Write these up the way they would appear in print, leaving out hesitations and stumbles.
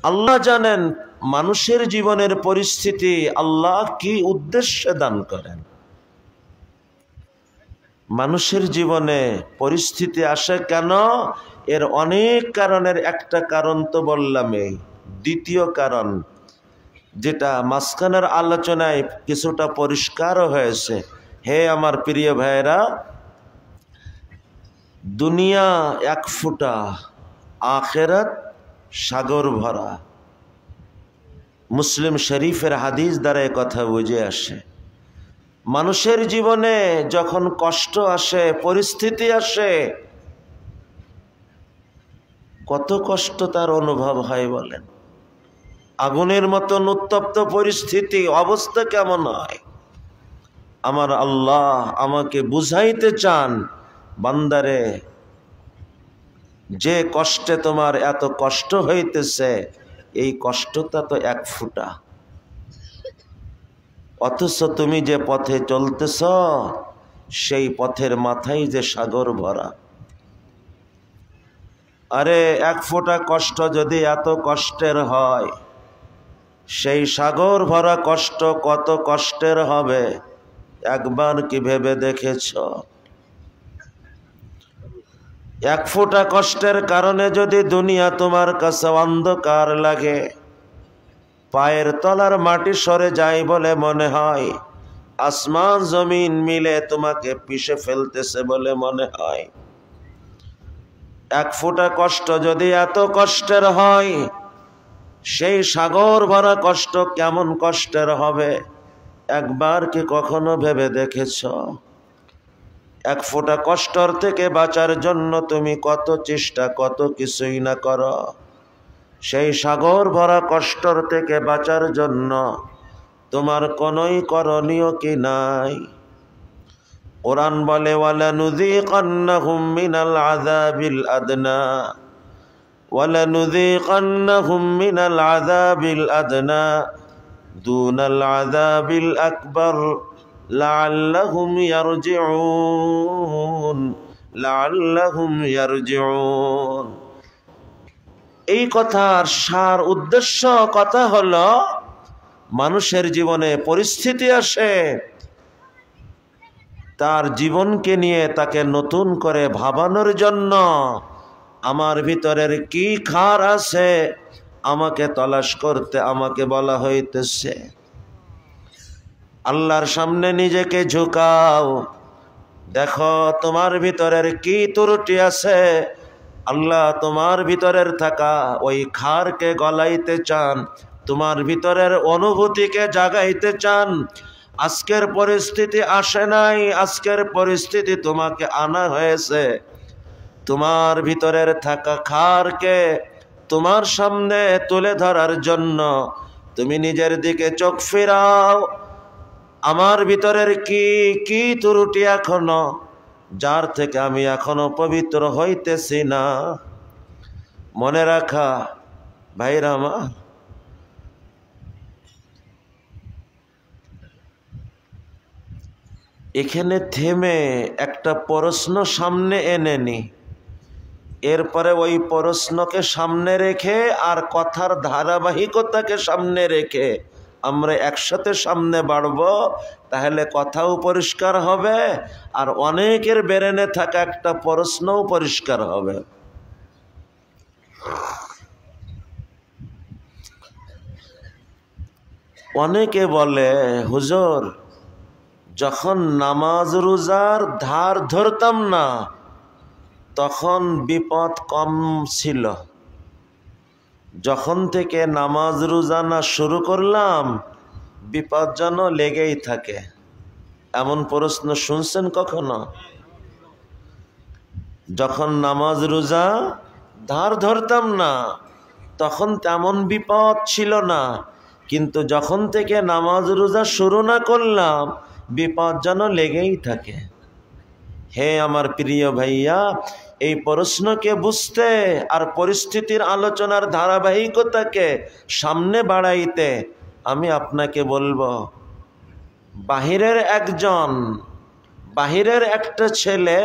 আল্লাহ জানেন মানুষের জীবনের পরিস্থিতি আল্লাহ কি উদ্দেশ্যে দান করেন। মানুষের জীবনে পরিস্থিতি আসে কেন, এর অনেক কারণের একটা কারণ তো বললাম। এই দ্বিতীয় কারণ যেটা মাঝখানের আলোচনায় কিছুটা পরিষ্কারও হয়েছে। হে আমার প্রিয় ভাইয়েরা, দুনিয়া এক ফুটা, আখিরাত সাগর ভরা। মুসলিম শরীফের হাদিস দ্বারা কথা বুঝে আসে। মানুষের জীবনে যখন কষ্ট আসে, পরিস্থিতি আসে, কত কষ্ট তার অনুভব হয় বলেন। আগুনের মতন উত্তপ্ত পরিস্থিতি, অবস্থা কেমন হয়। আমার আল্লাহ আমাকে বুঝাইতে চান, বান্দারে যে কষ্টে তোমার এত কষ্ট হইতেছে, এই কষ্টটা তো এক ফুটা, অথচ তুমি যে পথে চলতেছ সেই পথের মাথায় যে সাগর ভরা। আরে এক ফোঁটা কষ্ট যদি এত কষ্টের হয়, সেই সাগর ভরা কষ্ট কত কষ্টের হবে একবার কি ভেবে দেখেছ? এক ফোঁটা কষ্টের কারণে যদি দুনিয়া তোমার কাছে অন্ধকার লাগে, পায়ের তলার মাটি সরে যায় বলে মনে হয়, আসমান জমিন মিলে তোমাকে পিষে ফেলতেছে বলে মনে হয়, এক ফোঁটা কষ্ট যদি এত কষ্টের হয়, সেই সাগর ভরা কষ্ট কেমন কষ্টের হবে একবার কি কখনো ভেবে দেখেছ? এক ফোঁটা কষ্টর থেকে বাঁচার জন্য তুমি কত চেষ্টা, কত কিছুই না করো। সেই সাগর ভরা কষ্টর থেকে বাঁচার জন্য তোমার কোনোই করণীয় কি নাই? কোরআন বলে, ওয়ালানুযীকান্নাহুম মিনাল আযাবিল আদনা, ওয়ালানুযীকান্নাহুম মিনাল আযাবিল আদনা দুনাল আযাবিল আকবার লাআল্লাহুম ইয়ারজিউন, লাআল্লাহুম ইয়ারজিউন। এই কথার সার উদ্দেশ্য কথা হলো, মানুষের জীবনে পরিস্থিতি আসে, তার জীবনকে নিয়ে তাকে নতুন করে ভাবানোর জন্য আমার ভিতরের কি খার আছে আমাকে তলাশ করতে আমাকে বলা হইতেছে। আল্লাহর সামনে নিজেকে ঝুঁকাও, দেখো তোমার ভিতরের কি ত্রুটি আছে। আল্লাহ তোমার ভিতরের থাকা ওই খারকে গলাইতে চান, তোমার ভিতরের অনুভূতিকে জাগাইতে চান। আজকের পরিস্থিতি আসে নাই, আজকের পরিস্থিতি তোমাকে আনা হয়েছে তোমার ভিতরের থাকা খারকে তোমার সামনে তুলে ধরার জন্য। তুমি নিজের দিকে চোখ ফেরাও, আমার ভিতরের কি কি ত্রুটি এখনো, যার থেকে আমি এখনো পবিত্র হইতেছি না। মনে রাখা ভাইরা আমার, এখানে থেমে একটা প্রশ্ন সামনে এনে নি, এরপরে ওই প্রশ্নকে সামনে রেখে আর কথার ধারাবাহিকতাকে সামনে রেখে আমরা একসাথে সামনে বাড়ব, তাহলে কথাও পরিষ্কার হবে আর অনেকের ব্রেনে থাকা একটা প্রশ্নও পরিষ্কার হবে। অনেকে বলে, হুজুর যখন নামাজ রোজার ধার ধরতাম না তখন বিপদ কম ছিল, যখন থেকে নামাজ রোজা না শুরু করলাম বিপদ যেন লেগেই থাকে। এমন প্রশ্ন শুনছেন কখনো? যখন নামাজ রোজা ধার ধরতাম না তখন তেমন বিপদ ছিল না, কিন্তু যখন থেকে নামাজ রোজা শুরু না করলাম বিপদ যেন লেগেই থাকে। হে আমার প্রিয় ভাইয়া, এই প্রশ্নকে বুঝতে আর পরিস্থিতির আলোচনার ধারাবাহিকতাকে সামনে বাড়াইতে আমি আপনাকে বলবো, বাহিরের একটা ছেলে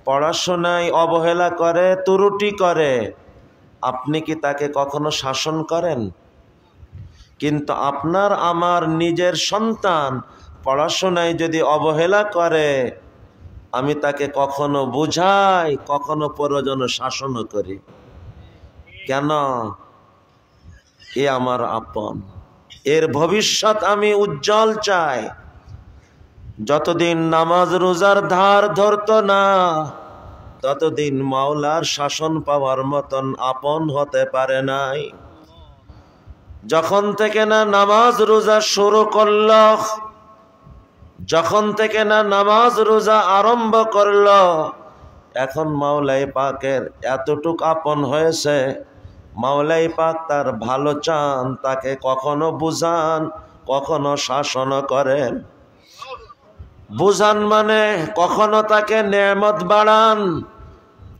পড়াশোনায় অবহেলা করে, ত্রুটি করে, আপনি কি তাকে কখনো শাসন করেন? কিন্তু আপনার আমার নিজের সন্তান পড়াশোনায় যদি অবহেলা করে, আমি তাকে কখনো বুঝাই, কখনো প্রয়োজনে শাসনও করি। কেন? এ আমার আপন, এর ভবিষ্যৎ আমি উজ্জ্বল চাই। যতদিন নামাজ রোজার ধার ধরতো না, ততদিন মাওলার শাসন পাওয়ার মতন আপন হতে পারে নাই। যখন থেকে না নামাজ রোজা শুরু করল, যখন থেকে না নামাজ রোজা আরম্ভ করল, এখন মাওলাই পাকের এতটুক আপন হয়েছে, মাওলাই পাক তার ভালো চান, তাকে কখনো বুঝান, কখনো শাসন করেন। বুঝান মানে কখনো তাকে নেয়ামত বাড়ান,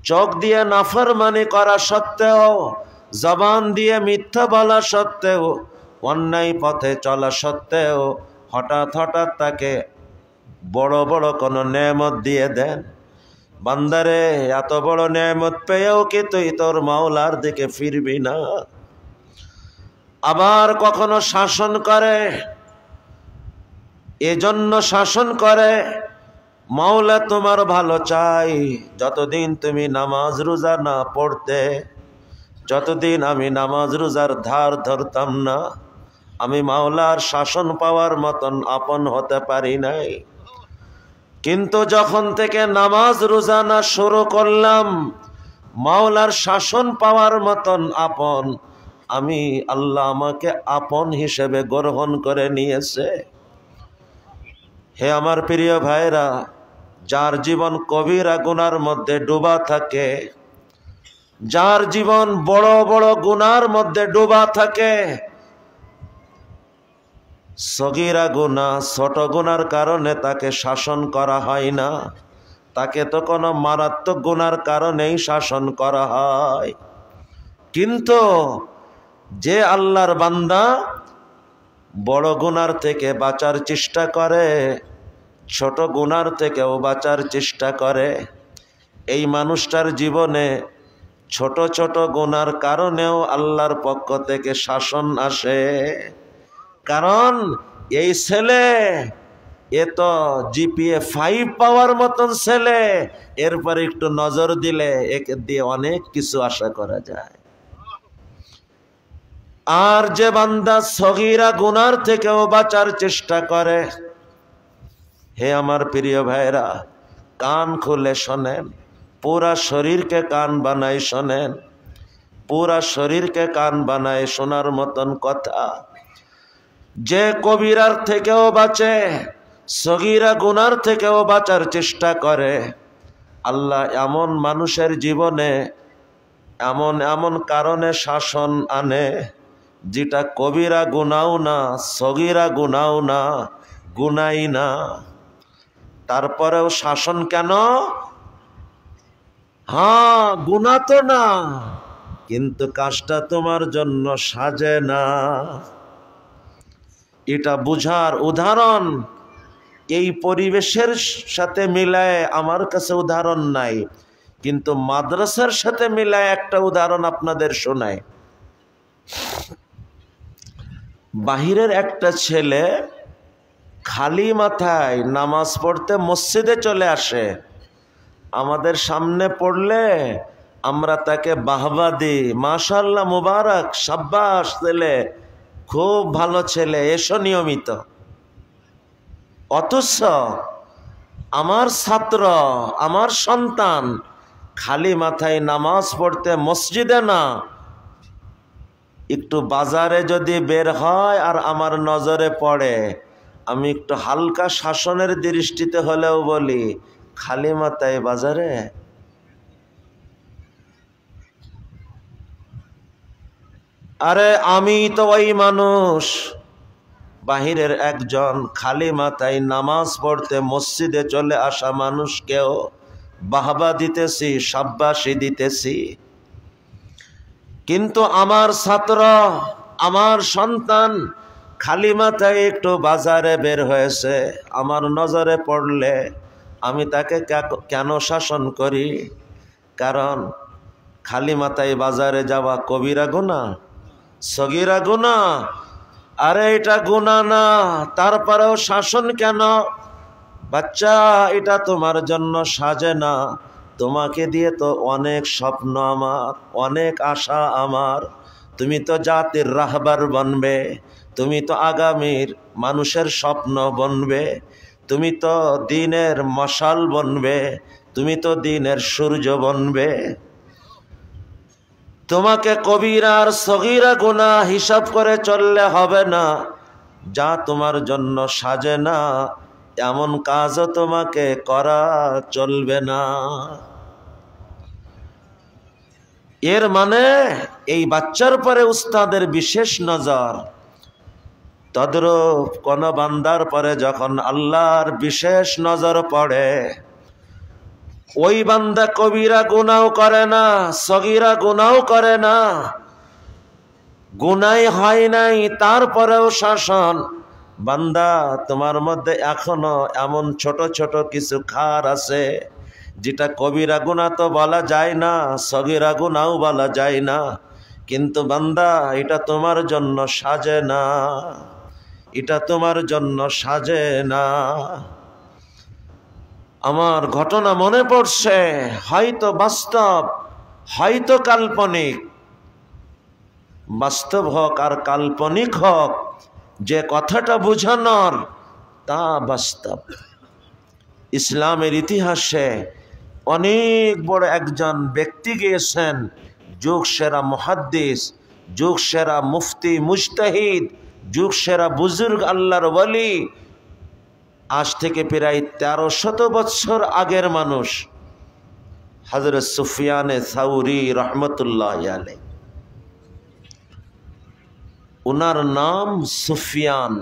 চোখ দিয়ে নাফরমানি করা সত্ত্বেও, জবান দিয়ে মিথ্যা বলা সত্ত্বেও, অন্যায় পথে চলা সত্ত্বেও হঠাৎ হঠাৎ তাকে বড় বড় কোনো নেয়ামত দিয়ে দেন। বান্দারে, এত বড় নেয়ামত পেয়েও কি তুই তোর মাওলার দিকে ফিরবি না? আবার কখনো শাসন করে, এজন্য শাসন করে মাওলা তোমার ভালো চাই। যতদিন তুমি নামাজ রোজা না পড়তে, যতদিন আমি নামাজ রোজার ধার ধরতাম না, আমি মাওলার শাসন পাওয়ার মতন আপন হতে পারি নাই। কিন্তু যখন থেকে নামাজ রোজা না শুরু করলাম, মাওলার শাসন পাওয়ার মতন আপন আমি, আল্লাহ আমাকে আপন হিসেবে গ্রহণ করে নিয়েছে। হে আমার প্রিয় ভাইরা, যার জীবন কবিরা গুনার মধ্যে ডুবা থাকে, যার জীবন বড় বড় গুনার মধ্যে ডুবা থাকে, সগীরা গুনাহ ছোট গুনার কারণে তাকে শাসন করা হয় না, তাকে তো কোনো মারাত্মক গুনার কারণেই শাসন করা হয়। কিন্তু যে আল্লাহর বান্দা বড় গুনার থেকে বাঁচার চেষ্টা করে, ছোট গুনার থেকেও বাঁচার চেষ্টা করে, এই মানুষটার জীবনে ছোট ছোট গুনার কারণেও আল্লাহর পক্ষ থেকে শাসন আসে। কারণ এই ছেলে, এ তো জিপিএ 5 পাওয়ার মতন ছেলে, এরপরে একটু নজর দিলে একে দিয়ে অনেক কিছু আশা করা যায়। আর যে বান্দা সগীরা গুনার থেকেও বাঁচার চেষ্টা করে, হে আমার প্রিয় ভাইরা, কান খুলে শোনেন, পুরা শরীরকে কান বানায় শোনেন, পুরা শরীরকে কান বানায় শোনার মতন কথা। যে কবিরার থেকেও বাঁচে, সগীরা গুনার থেকেও বাঁচার চেষ্টা করে, আল্লাহ এমন মানুষের জীবনে এমন এমন কারণে শাসন আনে, যেটা কবিরা গুনাও না, সগীরা গুনাও না, গুনাই না। তারপরেও শাসন কেন? হ্যাঁ, গুনাহ তো না, কিন্তু কাজটা তোমার জন্য সাজে না। এটা বুঝার উদাহরণ এই পরিবেশের সাথে মিলায় আমার কাছে উদাহরণ নাই, কিন্তু মাদ্রাসার সাথে মিলায় একটা উদাহরণ আপনাদের শোনায়। বাহিরের একটা ছেলে খালি মাথায় নামাজ পড়তে মসজিদে চলে আসে, আমাদের সামনে পড়লে আমরা তাকে বাহবা দিই, মাশাআল্লাহ, মুবারক, সাব্বাস ছেলে, খুব ভালো ছেলে, এসো নিয়মিত। অথচ আমার ছাত্র, আমার সন্তান খালি মাথায় নামাজ পড়তে মসজিদে না, একটু বাজারে যদি বের হয় আর আমার নজরে পড়ে, আমি একটু হালকা শাসনের দৃষ্টিতে হলেও বলি, খালি মাথায় বাজারে? আরে আমি তো ওই মানুষ, বাহিরের একজন খালি মাথায় নামাজ পড়তে মসজিদে চলে আসা মানুষকেও বাহবা দিতেছি, সাব্বাসি দিতেছি। কিন্তু আমার ছাত্র, আমার সন্তান খালি মাথায় একটু বাজারে বের হয়েছে, আমার নজরে পড়লে আমি তাকে কেন শাসন করি? কারণ খালি মাথায় বাজারে যাওয়া কবিরা গুনাহ, সগীরা গুনাহ? আরে এটা গুনাহ না, তারপরেও শাসন কেন? বাচ্চা, এটা তোমার জন্য সাজে না। তোমাকে দিয়ে তো অনেক স্বপ্ন আমার, অনেক আশা আমার। তুমি তো জাতির রাহবার বনবে, তুমি তো আগামীর মানুষের স্বপ্ন বনবে, তুমি তো দিনের মশাল বনবে, তুমি তো দিনের সূর্য বনবে। তোমাকে কবিরা আর সগীরা গুনাহ হিসাব করে চললে হবে না। যা তোমার জন্য সাজে না এমন কাজও তোমাকে করা চলবে না। এর মানে এই বাচ্চার পরে উস্তাদের বিশেষ নজর। তদ্রূপ কোন বান্দার পরে যখন আল্লাহর বিশেষ নজর পড়ে, ওই বান্দা কবিরা গুনাহ করে না, সগীরা গুনাহ করে না, গুনাহ হয় নাই তারপরেও শাসন। বান্দা, তোমার মধ্যে এখনো এমন ছোট ছোট কিছু খার আছে যেটা কবিরা গুনাহ তো বলা যায় না, সগীরা গুনাহও বলা যায় না, কিন্তু বান্দা এটা তোমার জন্য সাজে না, এটা তোমার জন্য সাজে না। আমার ঘটনা মনে পড়ছে, হয়তো বাস্তব, হয়তো কাল্পনিক। বাস্তব হোক আর কাল্পনিক হোক, যে কথাটা বোঝানোর তা বাস্তব। ইসলামের ইতিহাসে অনেক বড় একজন ব্যক্তি গিয়েছেন, যুগ সেরা মুহাদ্দিস, যুগ সেরা মুফতি মুজতাহিদ, যুগ সেরা বুজুর্গ আল্লাহর ওয়ালি। আজ থেকে প্রায় 1300 বছর আগের মানুষ, হযরত সুফিয়ানে সাউরি রহমতুল্লাহ আলাইহি। উনার নাম সুফিয়ান।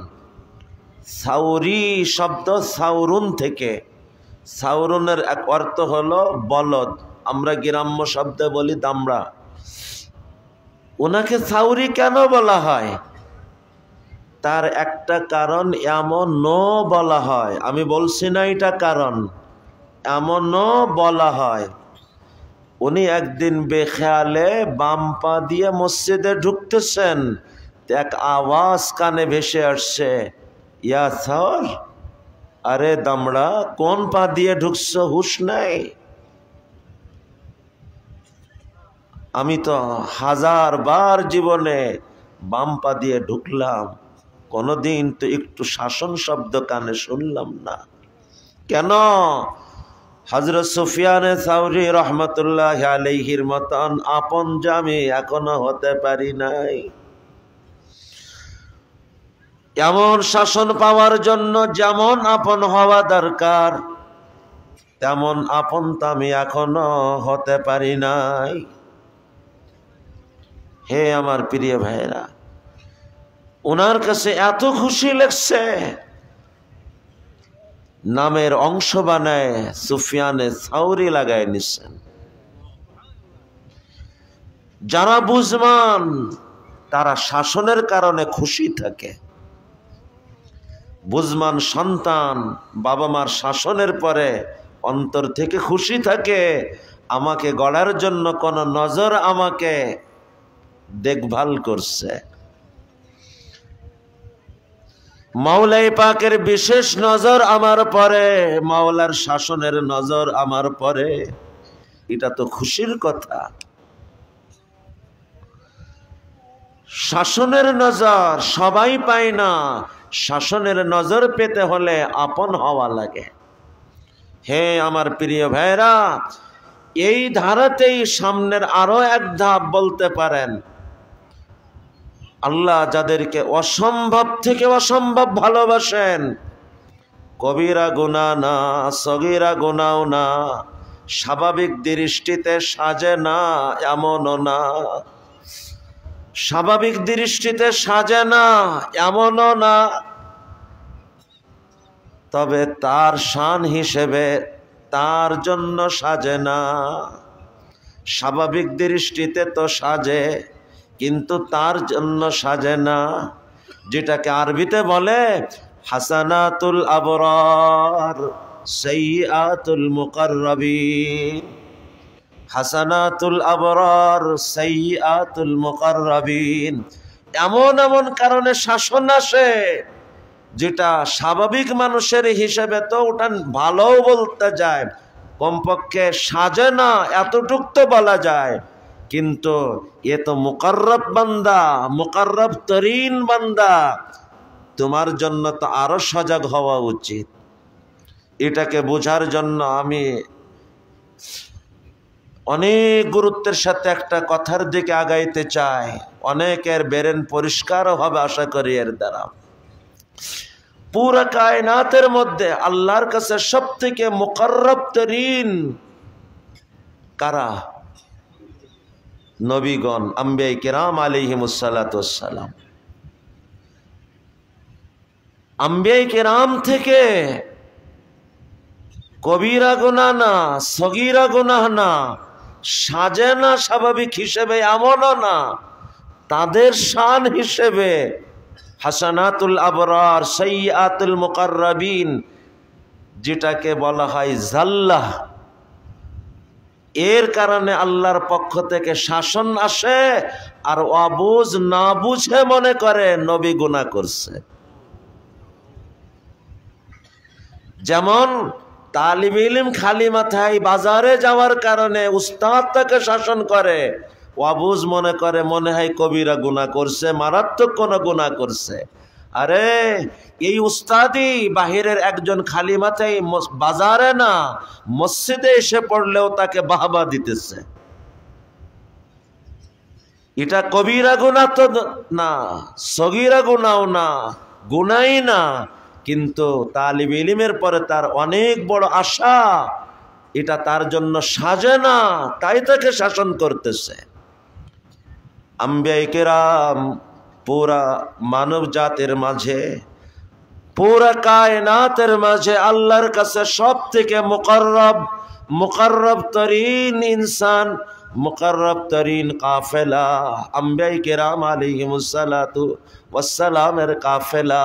সাউরি শব্দ সাউরুন থেকে, সাউরুনের এক অর্থ হলো বলদ, আমরা গ্রাম্য শব্দে বলি দামড়া। ওনাকে সাউরি কেন বলা হয়? তার একটা কারণ এমনও বলা হয়, আমি বলছি না এটা কারণ, এমনও বলা হয় উনি একদিন বেখেয়ালে বাম পা দিয়ে মসজিদে ঢুকতেছেন, এক আওয়াজ কানে ভেসে আসছে, ইয়া সাউর, আরে দামড়া, কোন পা দিয়ে ঢুকছো, হুশ নাই? আমি তো 1000 বার জীবনে বাম পা দিয়ে ঢুকলাম, কোনদিন তো একটু শাসন শব্দ কানে শুনলাম না। কেন? হযরত সুফিয়ানে সাউরি রহমতুল্লাহ আলাইহির মতন আপন জামি এখনো হতে পারি নাই। এমন শাসন পাওয়ার জন্য যেমন আপন হওয়া দরকার, তেমন আপন তো আমি এখনো হতে পারি নাই। হে আমার প্রিয় ভাইরা, ওনার কাছে এত খুশি লাগছে, নামের অংশ বানায় সুফিয়ানে সাউরি লাগায় নিছেন। যারা বুঝমান তারা শাসনের কারণে খুশি থাকে। বুঝমান সন্তান বাবা মার শাসনের পরে অন্তর থেকে খুশি থাকে, আমাকে গড়ার জন্য কোন নজর আমাকে দেখভাল করছে। মাওলাই পাকের বিশেষ নজর আমার পরে, মাওলার শাসনের নজর আমার পরে, এটা তো খুশির কথা। শাসনের নজর সবাই পায় না, শাসনের নজর পেতে হলে আপন হওয়া লাগে। হে আমার প্রিয় ভাইরা, এই ধারাতেই সামনের আরো এক ধাপ বলতে পারেন। আল্লাহ যাদেরকে অসম্ভব থেকে অসম্ভব ভালোবাসেন, কবিরা গুনাহ না, সগীরা গুনাহ না, স্বাভাবিক দৃষ্টিতে সাজে না এমনও না, স্বাভাবিক দৃষ্টিতে সাজে না এমনও না, তবে তার শান হিসেবে তার জন্য সাজে না। স্বাভাবিক দৃষ্টিতে তো সাজে, কিন্তু তার জন্য সাজে না। যেটাকে আরবিতে বলে হাসানাতুল আবরার সাইয়্যাতুল মুকাররাবিন। হাসানাতুল আবরার সাইয়্যাতুল মুকাররাবিন। এমন এমন কারণে শাসন আসে যেটা স্বাভাবিক মানুষের হিসেবে তো ওটা ভালোও বলতে যায়, কমপক্ষে সাজে না এতটুক তো বলা যায়, কিন্তু এ তো মুকাররব বান্দা, মুকাররব তরিন বান্দা, তোমার জন্য তো আরো সজাগ হওয়া উচিত। এটাকে বোঝার জন্য আমি অনেক গুরুত্বের সাথে একটা কথার দিকে আগাইতে চাই, অনেকের ব্রেন পরিষ্কারও হবে আশা করি এর দ্বারা। পুরা কায়নাতের মধ্যে আল্লাহর কাছে সবথেকে মুকাররব তরিন কারা? নবীগণ, আম্বিয়া কিরাম আলাইহিমুস সালাতু ওয়াস সালাম। আম্বিয়া কিরাম থেকে কবিরা গুনাহ না, সগীরা গুনাহ না, সাজে না স্বাভাবিক হিসেবে এমনও না, তাদের শান হিসেবে হাসানাতুল আবরার সাইয়্যাতুল মুকাররাবিন, যেটাকে বলা হয় জাল্লাহ, এর কারণে আল্লাহর পক্ষ থেকে শাসন আসে। আর অবুঝ না বুঝে মনে করে নবী গুনাহ করছে। যেমন তালিবে ইলম খালি মাথায় বাজারে যাওয়ার কারণে উস্তাদ তাকে শাসন করে, অবুঝ মনে করে মনে হয় কবিরা গুনাহ করছে, মারাত্মক কোন গুনাহ করছে। আরে এই উস্তাদি বাহিরের একজন খালি মাথায় বাজারে না মসজিদে এসে পড়লেও তাকে বাহবা দিতেছে। এটা কবিরা গুনাহ তো না, সগীরা গুনাহও না, গুনাহই না, কিন্তু তালিব ইলমের পরে তার অনেক বড় আশা, এটা তার জন্য সাজে না, তাই তাকে শাসন করতেছে। আম্বিয়া কিরাম পুরা মানব জাতির মাঝে, পুরা কায়নাতের মাঝে আল্লাহর কাছে সব থেকে মুকাররব তরিন ইনসান, মুকাররব তরিন কাফেলা আম্বিয়া কিরাম আলাইহিমুস সালাতু ওয়াস সালামের কাফেলা।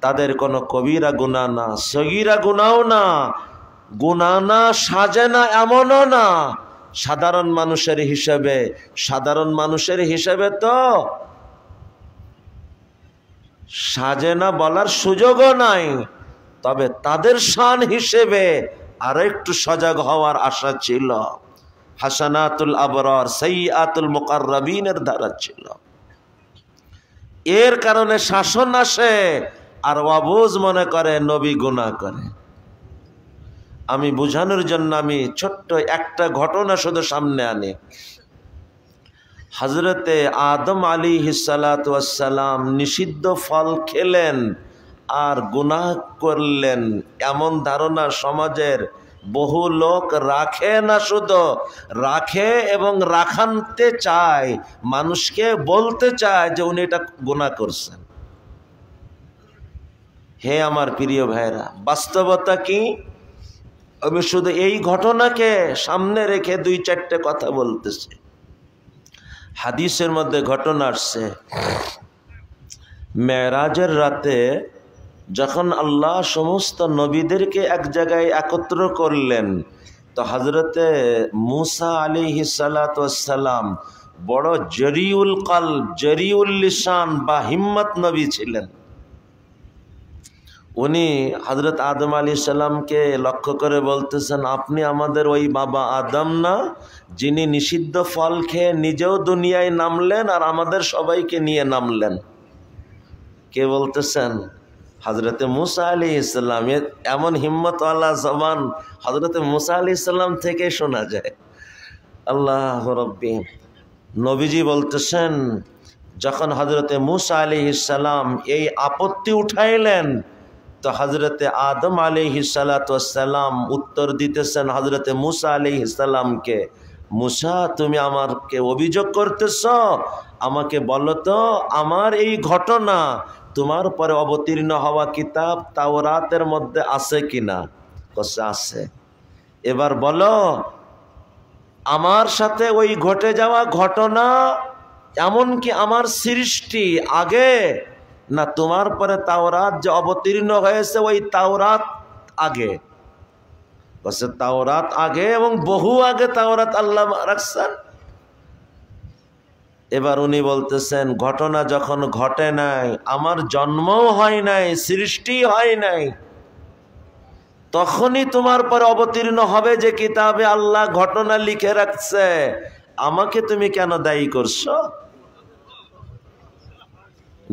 তাদের কোনো কবিরা গুনাহ না, সগীরা গুনাহও না, গুনাহ না সাজে না এমনও না, সাধারণ মানুষের হিসেবে তো সাজে না বলার সুযোগও নাই। তবে তাদের শান হিসেবে আরো একটু সজাগ হওয়ার আশা ছিল, হাসানাতুল আবরার সাইয়্যাতুল মুকাররাবিনের দ্বারা ছিল। এর কারণে শাসন আসে, আর অবুঝ মনে করে নবী গুনাহ করে। আমি বুঝানোর জন্য আমি ছোট্ট একটা ঘটনা শুধু সামনে আনি। হযরতে আদম আলাইহিস সালাতু ওয়াস সালাম নিষিদ্ধ ফল খেলেন আর গুনাহ করলেন, এমন ধারণা সমাজের বহু লোক রাখে না, শুধু রাখে এবং রাখানতে চায়, মানুষকে বলতে চায় যে উনি এটা গুনাহ করছেন। হে আমার প্রিয় ভাইরা, বাস্তবতা কি? আমি শুধু এই ঘটনাকে সামনে রেখে দুই চারটে কথা বলতেছি। হাদিসের মধ্যে ঘটনা আসছে, মেরাজের রাতে যখন আল্লাহ সমস্ত নবীদেরকে এক জায়গায় একত্র করলেন, তো হযরতে মুসা আলাইহিস সালাতু ওয়াস সালাম বড় জরিউল কলব, জরিউল লিসান বা হিম্মত নবী ছিলেন। উনি হযরত আদম আলাইহিস সালামকে লক্ষ্য করে বলতেছেন, আপনি আমাদের ওই বাবা আদম না, যিনি নিষিদ্ধ ফল খেয়ে নিজেও দুনিয়ায় নামলেন আর আমাদের সবাইকে নিয়ে নামলেন? কে বলতেছেন? হযরতে মুসা আলাইহিস সালাম। এমন হিম্মতওয়ালা জবান হযরতে মুসা আলাইহিস সালাম থেকে শোনা যায়। আল্লাহ রাব্বি। নবীজি বলতেছেন, যখন হযরতে মুসা আলাইহিস সালাম এই আপত্তি উঠাইলেন, তো হযরতে আদম আলাইহিস সালাতু ওয়াস সালাম উত্তর দিতেছেন হযরতে মুসা আলাইহিস সালামকে, মুসা তুমি আমাকে অভিযোগ করতেছ, আমাকে বলো তো আমার এই ঘটনা তোমার পরে অবতীর্ণ হওয়া কিতাব তাওরাতের মধ্যে আছে কিনা? কসে আছে। এবার বলো আমার সাথে ওই ঘটে যাওয়া ঘটনা এমনকি আমার সৃষ্টি আগে না তোমার পরে তাওরাত যে অবতীর্ণ হয়েছে ওই তাওরাত আগে? বলছে তাওরাত আগে এবং বহু আগে তাওরাত আল্লাহ রাখছেন। এবার উনি বলতেছেন ঘটনা যখন ঘটে নাই, আমার জন্মও হয় নাই, সৃষ্টি হয় নাই, তখনই তোমার পর অবতীর্ণ হবে যে কিতাবে আল্লাহ ঘটনা লিখে রাখছে, আমাকে তুমি কেন দায়ী করছো?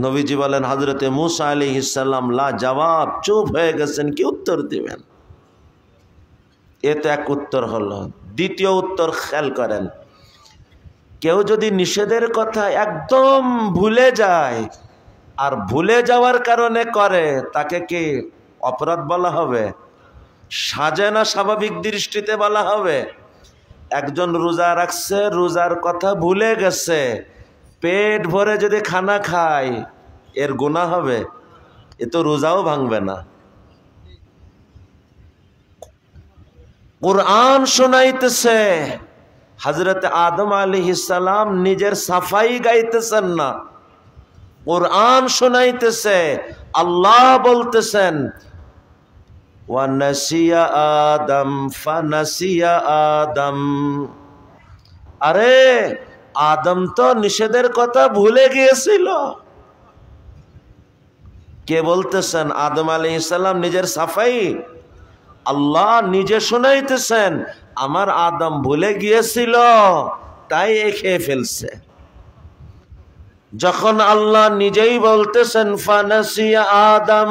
নবীজি বলেন হযরতে মূসা আলাইহিস সালাম লা জবাব, চুপ হয়ে গেছেন, কি উত্তর দিবেন? এতে এক উত্তর হলো। দ্বিতীয় উত্তর খেয়াল করেন, কেউ যদি নিষেধের কথা একদম ভুলে যায় আর ভুলে যাওয়ার কারণে করে, তাকে কি অপরাধ বলা হবে? সাজে না স্বাভাবিক দৃষ্টিতে বলা হবে? একজন রোজা রাখছে, রোজার কথা ভুলে গেছে, পেট ভরে যদি খানা খায় এর গুনাহ হবে? এ তো রোজাও ভাঙবে না। কুরআন শোনাইতেছে, হযরত আদম আলাইহিস সালাম নিজের সাফাই গাইতেছেন না, কুরআন শোনাইতেছে। আল্লাহ বলতেছেন ওয়া নাসিয়া আদম ফানাসিয়া আদম, আরে আদম তো নিষেধের কথা ভুলে গিয়েছিল। কে বলতেছেন? আদম আলাইহিস সালাম নিজের সাফাই। আল্লাহ নিজে শোনাইতেছেন আমার আদম ভুলে গিয়েছিল, তাই খেয়ে ফেলছে। যখন আল্লাহ নিজেই বলতেছেন ফানাসিয়া আদম,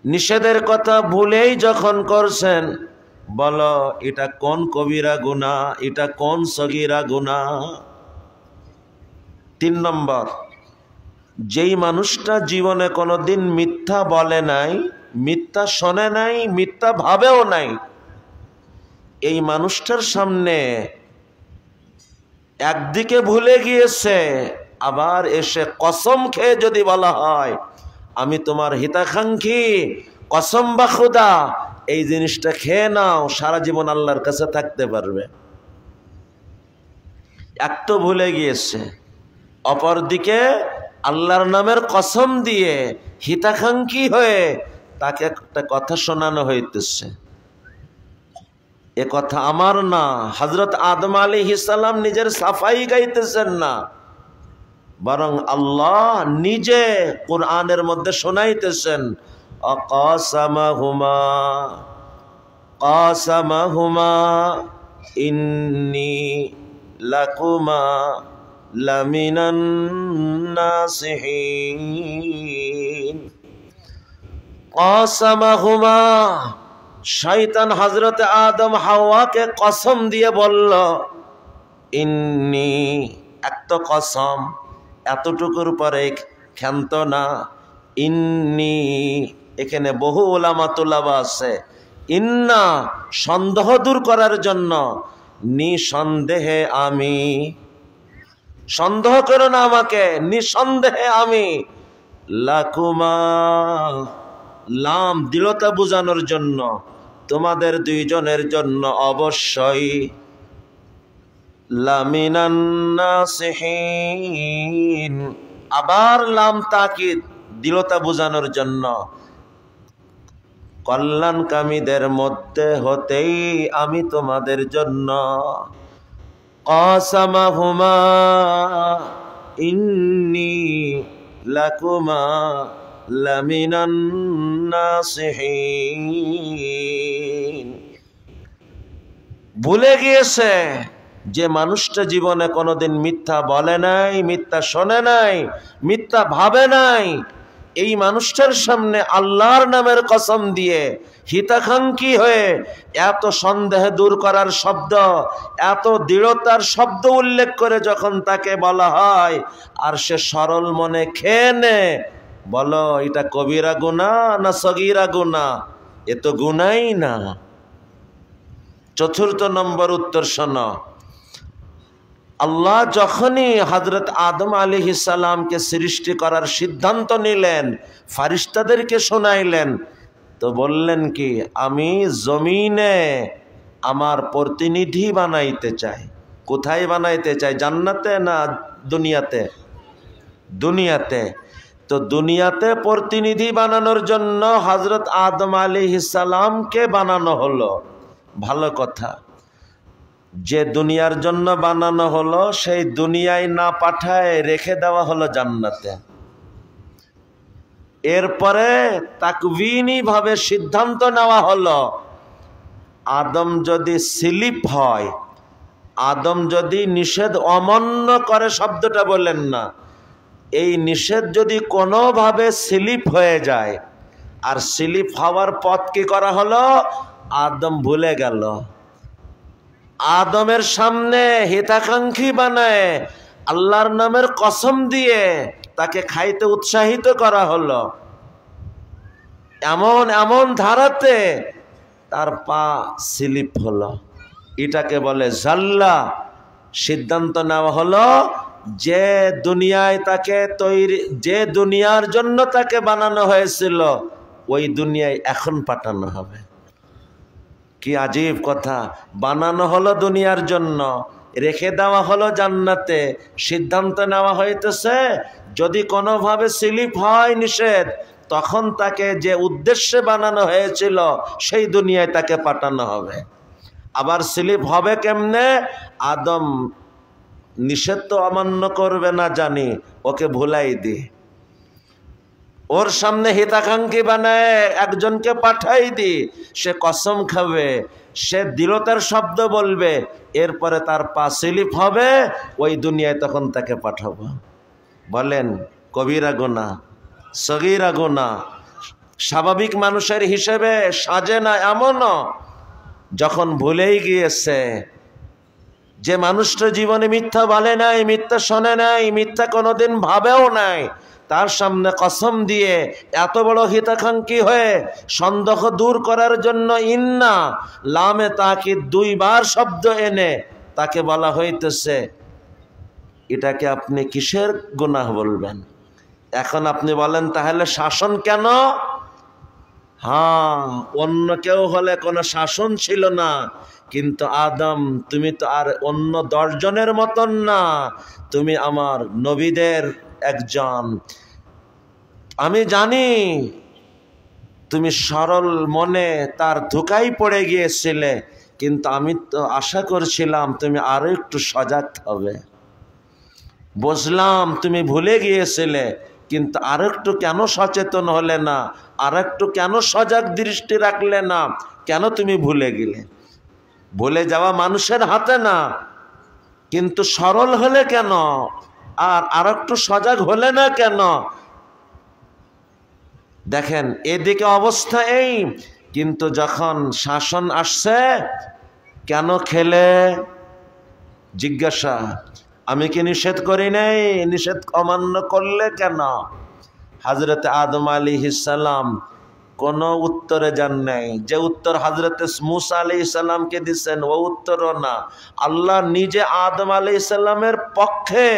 নিষেধের কথা ভুলেই যখন করছেন, বলো এটা কোন কবিরা গুনাহ, এটা কোন সগীরা গুনাহ? 3 নম্বর, যেই মানুষটা জীবনে কোনোদিন মিথ্যা বলে নাই, মিথ্যা শোনে নাই, মিথ্যা ভাবেও নাই, এই মানুষটার সামনে একদিকে ভুলে গিয়েছে, আবার এসে কসম খেয়ে যদি বলা হয় আমি তোমার হিতাকাঙ্ক্ষী, কসম বা খুদা এই জিনিসটা খেয়ে নাও, সারা জীবন আল্লাহর কাছে থাকতে পারবে। এক তো ভুলে গিয়েছে, অপরদিকে আল্লাহর নামের কসম দিয়ে হিতাকাঙ্ক্ষী হয়ে তাকে একটা কথা শোনানো হইতেছে, এ কথা আমার না। হযরত আদম আলাইহিস সালাম নিজের সাফাই গাইতেছেন না, বরং আল্লাহ নিজে কুরআনের মধ্যে শোনাইতেছেন আকাসামাহুমা কাসামাহুমা ইন্নী লাকুমা লামিনান নাসিহিন। কাসামাহুমা, শয়তান হযরতে আদম হাওয়াকে কসম দিয়ে বলল ইন্নী, একটা কসম, এতটুকুর পরে ক্ষান্ত না, ইন্নী, এখানে বহু উলামা তুলাবা আছে, ইন্না সন্দেহ দূর করার জন্য, নিঃসন্দেহে আমি, সন্দেহ করো না আমাকে, নিঃসন্দেহে আমি, লাকুমা, লাম দৃঢ়তা বোঝানোর জন্য, তোমাদের দুইজনের জন্য অবশ্যই, লামিনান নাসিহিন, আবার লাম তাকিদ দৃঢ়তা বোঝানোর জন্য, কল্যাণকামীদের মধ্যে হতেই আমি তোমাদের জন্য। কাসামাহুমা ইন্নী লাকুমা লামিনান নাসিহিন। ভুলে গিয়েছে যে মানুষটা জীবনে কোনোদিন মিথ্যা বলে নাই, মিথ্যা শোনে নাই, মিথ্যা ভাবে নাই, এই মানুষটার সামনে আল্লাহর নামের কসম দিয়ে হিতাকাঙ্ক্ষী হয়ে এত সন্দেহ দূর করার শব্দ, এত দৃঢ়তার শব্দ উল্লেখ করে যখন তাকে বলা হয় আর সে সরল মনে খেয়ে নে, বলো এটা কবিরা গুনাহ না সগীরা গুনাহ? এ তো গুনাহই না। 4 নম্বর উত্তর শোনো, আল্লাহ যখনই হযরত আদম আলাইহিস সালামকে সৃষ্টি করার সিদ্ধান্ত নিলেন, ফারিস্তাদেরকে শোনাইলেন, তো বললেন কি, আমি জমিনে আমার প্রতিনিধি বানাইতে চাই। কোথায় বানাইতে চাই? জান্নাতে না দুনিয়াতে? দুনিয়াতে। তো দুনিয়াতে প্রতিনিধি বানানোর জন্য হযরত আদম আলাইহিস সালামকে বানানো হলো, ভালো কথা। যে দুনিয়ার জন্য বানানো হলো সেই দুনিয়ায় না পাঠায় রেখে দেওয়া হলো জান্নাতে। এরপরে তাকওয়িনী ভাবে সিদ্ধান্ত নেওয়া হলো, আদম যদি স্লিপ হয়, আদম যদি নিষেধ অমান্য করে, শব্দটা বললেন না, এই নিষেধ যদি কোনোভাবে স্লিপ হয়ে যায়, আর স্লিপ হওয়ার পথ কি করা হলো, আদম ভুলে গেল। আদমের সামনে হিতাকাঙ্ক্ষী বানায় আল্লাহর নামের কসম দিয়ে তাকে খাইতে উৎসাহিত করা হলো, এমন এমন ধারাতে তার পা স্লিপ হলো। এটাকে বলে জাল্লা। সিদ্ধান্ত নেওয়া হলো যে দুনিয়ায় তাকে তৈরি, যে দুনিয়ার জন্য তাকে বানানো হয়েছিল ওই দুনিয়ায় এখন পাঠানো হবে। কি আজীব কথা! বানানো হলো দুনিয়ার জন্য, রেখে দেওয়া হলো জান্নাতে। সিদ্ধান্ত নেওয়া হইতেছে যদি কোনোভাবে স্লিপ হয় নিষেধ, তখন তাকে যে উদ্দেশ্যে বানানো হয়েছিল সেই দুনিয়ায় তাকে পাঠানো হবে। আবার স্লিপ হবে কেমনে? আদম নিষেধ তো অমান্য করবে না জানি, ওকে ভুলাই দি, ওর সামনে হিতাকাঙ্ক্ষী বানায় একজনকে পাঠাই দি, সে কসম খাবে, সে দৃঢ়তার শব্দ বলবে, এরপরে তার পা স্লিপ হবে, ওই দুনিয়ায় তখন তাকে পাঠাবো। বলেন কবিরা গুনাহ, সগীরা গুনাহ স্বাভাবিক মানুষের হিসেবে সাজে না এমনও, যখন ভুলেই গিয়েছে, যে মানুষটা জীবনে মিথ্যা বলে নাই, মিথ্যা শোনে নাই, মিথ্যা কোনোদিন ভাবেও নাই, তার সামনে কসম দিয়ে এত বড় হিতাকাঙ্ক্ষী হয়ে সন্দেহ দূর করার জন্য ইন্না লামে তাকিদ দুইবার শব্দ এনে তাকে বলা হইতেছে, এটাকে আপনি কিসের গুনাহ বলবেন? এখন আপনি বলেন তাহলে শাসন কেন? হ্যাঁ, অন্য কেউ হলে কোনো শাসন ছিল না, কিন্তু আদম তুমি তো আর অন্য 10 জনের মতন না, তুমি আমার নবীদের একজন। আমি জানি তুমি সরল মনে তার ধোঁকায় পড়ে গিয়েছিলে, কিন্তু আমি তো আশা করছিলাম তুমি আরো একটু সজাগ হবে। বুঝলাম তুমি ভুলে গিয়েছিলে, কিন্তু আর একটু কেন সচেতন হলে না, আর একটু কেন সজাগ দৃষ্টি রাখলে না? কেন তুমি ভুলে গেলে? ভুলে যাওয়া মানুষের হাতে না, কিন্তু সরল হলে কেন, আর একটু সজাগ হলে না কেন? দেখেন এদিকে অবস্থা এই, কিন্তু যখন শাসন আসছে, কেন খেলে? জিজ্ঞাসা, আমি কি নিষেধ করি নাই? নিষেধ অমান্য করলে কেন? হযরত আদম আলাইহিস সালাম কোনো উত্তরে যান নাই। যে উত্তর হযরত মূসা আলাইহিস সালামকে দিচ্ছেন ও উত্তরও না, আল্লাহ নিজে আদম আলাইহিস সালামের পক্ষে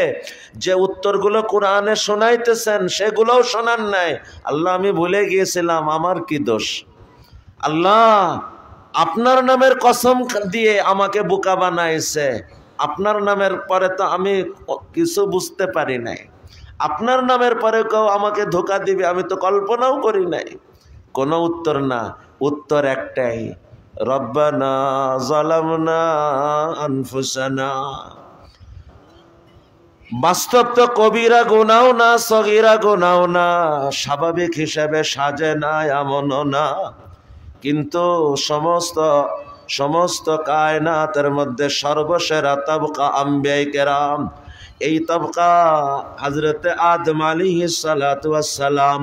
যে উত্তরগুলো কোরআনে শোনাইতেছেন সেগুলোও শোনান নাই। আল্লাহ আমি ভুলে গিয়েছিলাম, আমার কি দোষ? আল্লাহ আপনার নামের কসম দিয়ে আমাকে বোকা বানাইছে, আপনার নামের পরে তো আমি কিছু বুঝতে পারি নাই, আপনার নামের পরে কেউ আমাকে ধোঁকা দিবে আমি তো কল্পনাও করি নাই। কোনো উত্তর না, উত্তর একটাই, রব্বানা যালামনা আনফুসানা। বাস্তব তো কবিরা গুনাও না, সগীরা গুনাও না, স্বাভাবিক হিসাবে সাজে না এমনও না, কিন্তু সমস্ত কায়নাতের মধ্যে সর্বসেরা তবকা আম্বিয়ায়ে কেরাম, এই তবকা হযরতে আদম আলাইহিস সালাতু ওয়াস সালাম,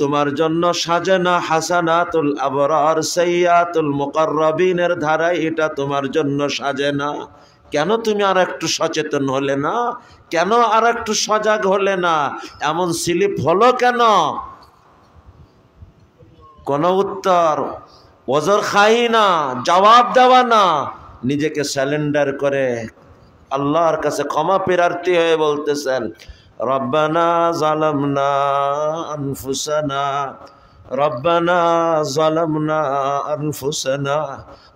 তোমার জন্য সাজে না হাসানাতুল আবরার সাইয়াতুল মুকাররাবিনের ধারায় এটা তোমার জন্য সাজে না। কেন তুমি আর একটু সচেতন হলে না? কেন আর একটু সজাগ হলে না? এমন স্লিপ হলো কেন? কোন উত্তর, ওজর খাই না, জবাব দেওয়া না, নিজেকে স্যালেন্ডার করে আল্লাহর কাছে ক্ষমা প্রার্থী হয়ে বলতেছেন, রব্বানা যালামনা আনফুসানা, রব্বানা যালামনা আনফুসানা।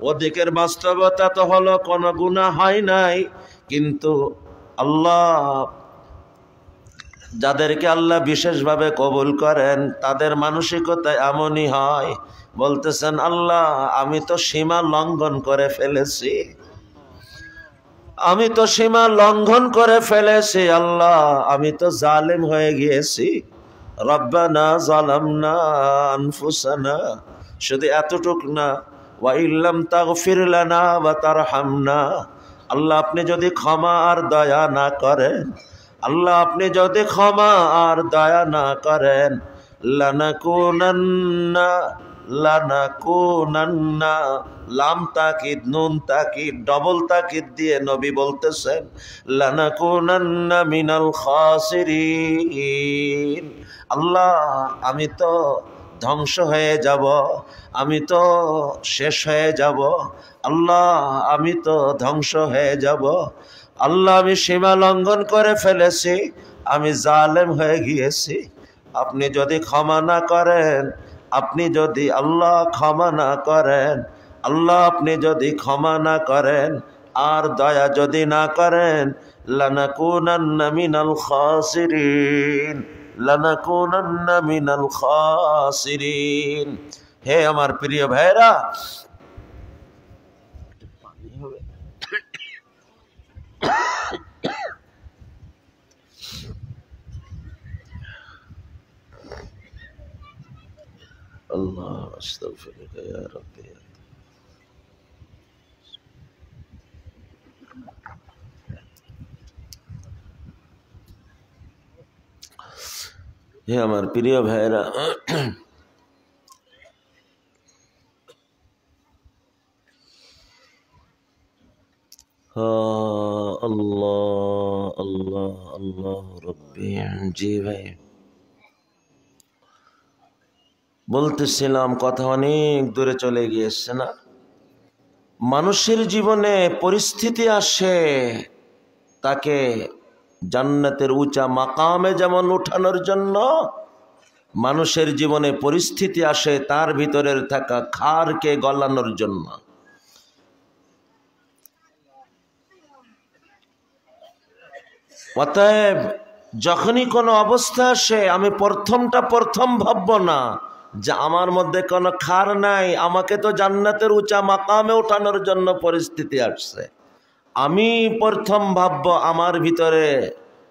ওদিকের বাস্তবতা তো হলো কোনো গুনাহ হয় নাই, কিন্তু আল্লাহ যাদেরকে আল্লাহ বিশেষভাবে কবুল করেন তাদের মানসিকতা এমনই হয়, বলতেছেন আল্লাহ আমি তো সীমা লঙ্ঘন করে ফেলেছি, আমি তো সীমা লঙ্ঘন করে ফেলেছি, আল্লাহ আমি তো জালেম হয়ে গিয়েছি। রব্বানা যালামনা আনফুসানা, শুধু এতটুক না, ওয়া ইল্লাম তাগফির লানা ওয়া তারহামনা, আল্লাহ আপনি যদি ক্ষমা আর দয়া না করেন, আল্লাহ আপনি যদি ক্ষমা আর দয়া না করেন, লানাকুনান্না লানাকুনান্না, লাম তাকিদ নুন তাকিদ ডবল তাকিদ দিয়ে নবী বলতেছেন লানাকুনান্না মিনাল খাসিরিন, আল্লাহ আমি তো ধ্বংস হয়ে যাব, আমি তো শেষ হয়ে যাব, আল্লাহ আমি তো ধ্বংস হয়ে যাব, আল্লাহ আমি সীমা লঙ্ঘন করে ফেলেছি, আমি জালেম হয়ে গিয়েছি, আপনি যদি ক্ষমা না করেন, আপনি যদি আল্লাহ ক্ষমা না করেন, আল্লাহ আপনি যদি ক্ষমা না করেন আর দয়া যদি না করেন, লানাকুনান্না মিনাল খাসিরিন, লানাকুনান্না মিনাল খাসিরিন। হে আমার প্রিয় ভাইরা, আল্লাহ আস্তাগফিরুকা ইয়া রাব্বি। হে আমার প্রিয় ভাইরা, আল্লাহ আল্লাহ আল্লাহ রব্বি। জি ভাই, বলতেছিলাম কথা অনেক দূরে চলে গিয়েছে না। মানুষের জীবনে পরিস্থিতি আসে তাকে জান্নাতের উঁচা মাকামে যেমন উঠানোর জন্য, মানুষের জীবনে পরিস্থিতি আসে তার ভিতরের থাকা খারকে গলানোর জন্য। অতএব যখনই কোনো অবস্থা আসে আমি প্রথম ভাবব না যে আমার মধ্যে কোনো খার নাই, আমাকে তো জান্নাতের উঁচা মাকামে ওঠানোর জন্য পরিস্থিতি আসছে। আমি প্রথম ভাবব আমার ভিতরে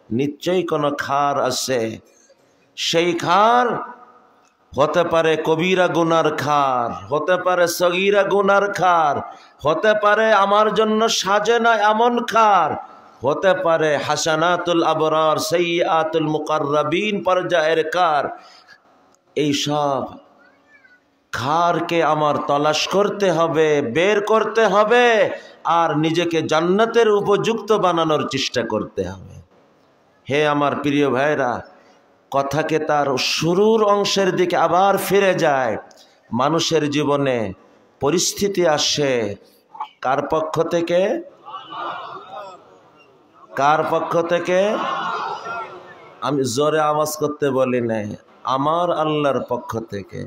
নিশ্চয়ই কোনো খার আছে। সেই খার হতে পারে কবিরা গুনার খার, হতে পারে সগীরা গুনার খার, হতে পারে আমার জন্য সাজে না এমন খার, হতে পারে হাসানাতুল আবরার সাইয়্যাতুল মুকাররাবিন পর্যায়ের খার। এই সব খারকে আমার তলাশ করতে হবে, বের করতে হবে, আর নিজেকে জান্নাতের উপযুক্ত বানানোর চেষ্টা করতে হবে। হে আমার প্রিয় ভাইরা, কথাকে তার শুরুর অংশের দিকে আবার ফিরে যায়। মানুষের জীবনে পরিস্থিতি আসে কার পক্ষ থেকে? কার পক্ষ থেকে? আমি জোরে আওয়াজ করতে বলি নাই, আমার আল্লাহর পক্ষ থেকে।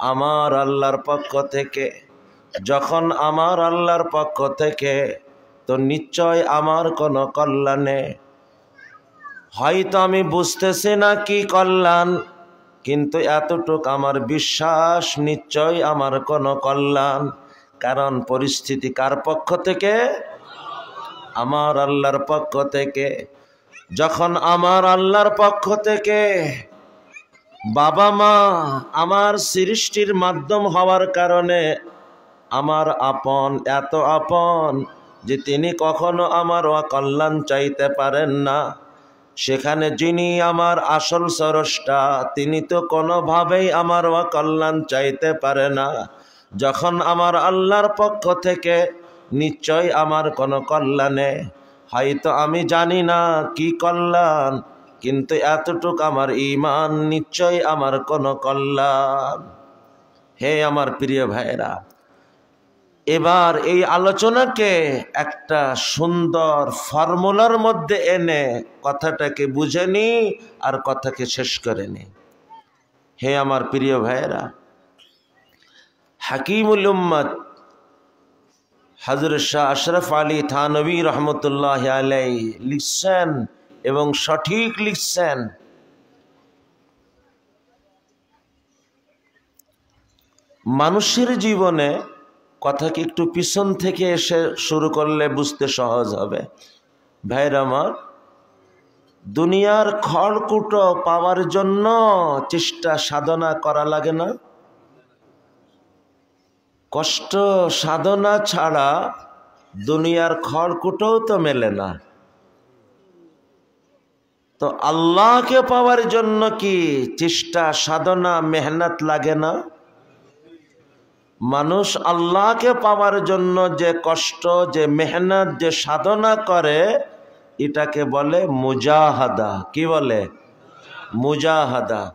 আমার আল্লাহর পক্ষ থেকে। যখন আমার আল্লাহর পক্ষ থেকে, তো নিশ্চয় আমার কোনো কল্যাণে, হয়তো আমি বুঝতেছি না কি কল্যাণ, কিন্তু এতটুক আমার বিশ্বাস নিশ্চয় আমার কোনো কল্যাণ। কারণ পরিস্থিতি কার পক্ষ থেকে? আমার আল্লাহর পক্ষ থেকে। যখন আমার আল্লাহর পক্ষ থেকে, বাবা মা আমার সৃষ্টির মাধ্যম হওয়ার কারণে আমার আপন, এত আপন যে তিনি কখনো আমার অকল্যাণ চাইতে পারেন না। সেখানে যিনি আমার আসল স্রষ্টা, তিনি তো কোনোভাবেই আমার অকল্যাণ চাইতে পারে না। যখন আমার আল্লাহর পক্ষ থেকে, নিশ্চয় আমার কোনো কল্যাণে, হয়তো আমি জানি না কি কল্যাণ, কিন্তু এতটুক আমার ঈমান, নিশ্চয় আমার কোনো কল্যাণ। হে আমার প্রিয় ভাইরা, এবার এই আলোচনাকে একটা সুন্দর ফর্মুলার মধ্যে এনে কথাটাকে বুঝে নি আর কথাকে শেষ করে নি। হে আমার প্রিয় ভাইরা, হাকিমুল উম্মত হযরত শাহ আশরাফ আলী থানভী রহমতুল্লাহ আলাইহি লিখছেন, এবং সঠিক লিখছেন, মানুষের জীবনে কথাকে একটু পিছন থেকে এসে শুরু করলে বুঝতে সহজ হবে। ভাইরা আমার, দুনিয়ার খড়কুটো পাওয়ার জন্য চেষ্টা সাধনা করা লাগে না? কষ্ট সাধনা ছাড়া দুনিয়ার খড়কুটোও তো মেলে না। তো আল্লাহকে পাওয়ার জন্য কি চেষ্টা সাধনা মেহনত লাগে না? মানুষ আল্লাহকে পাওয়ার জন্য যে কষ্ট, যে মেহনত, যে সাধনা করে, এটাকে বলে মুজাহাদা। কি বলে? মুজাহাদা।